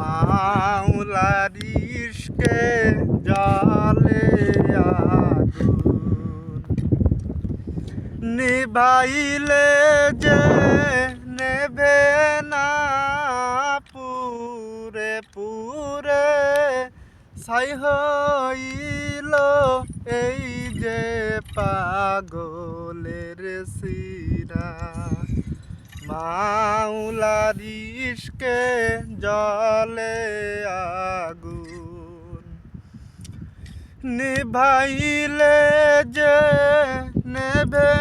মাওলার ইশকে জ্বলে আগুন, নিভাইলে যে নেভে না, পুরে পুরে ছাই হইল এই যে পাগলের সিরা। মাওলার ইশকে জ্বলে আগুন, নিভাইলে যে নেভে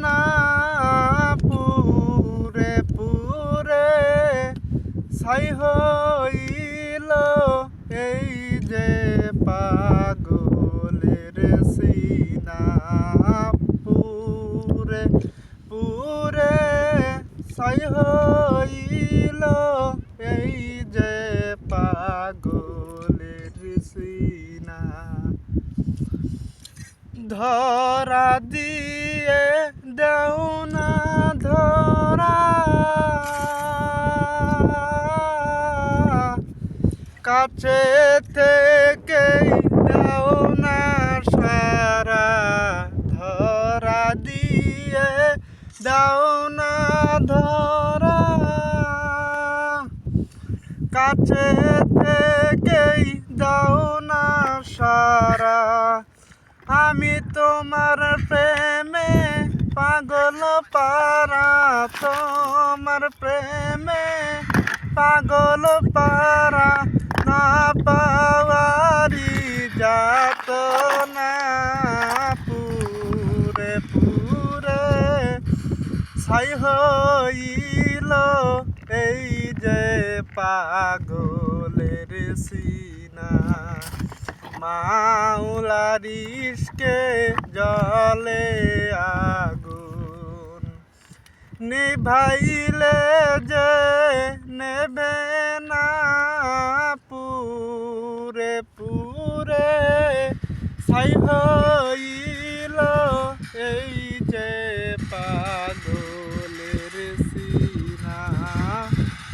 না, পুরে পুরে ছাই হইল এই যে পাগলের সিনা। পুরে পুরে ছাই হইল এই যে পাগলের সিনা। ধরা দিয়ে দেও না ধরা, কাছে থেকেই দেও না সারা। ধরা দিয়ে দেও না ধরা, কাছে থেকেই দাও না সারা। আমি তোমার প্রেমে পাগল পারা, তোমার প্রেমে পাগল পারা, না পাওয়ারি যাত না। পুরে পুরে ছাই হইল এই যে পাগলের সিনা। মাওলার ইশকে জ্বলে আগুন, নিভাইলে যে নেবে না, পুরে পুরে ছাই হইল এই যে পাগলের সিনা।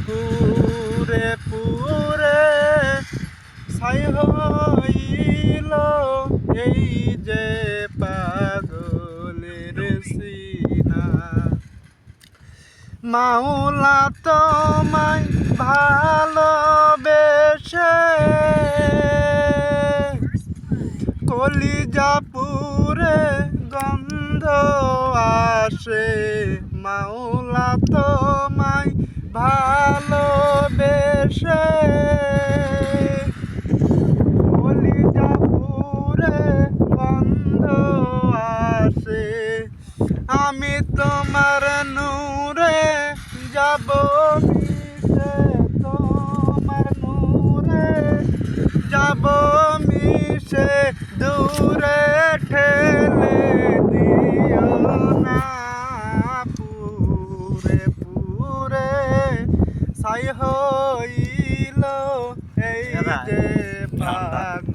পুরে পুরে ছাই হইল এই যে পাগলের সিনা। মাওলা তোমায় ভালোবেসে কলিজা পুরে গন্ধ আসে। মাওলা তোমায় ভালোবেসে কলিজা পুরে গন্ধ আসে। আমি তোমার নূরে যাব মিশে, তোমার নূরে যাব মিশে, দূরে ঠেলে দিও না। পুরে পুরে ছাই হইল এই যে পাগল।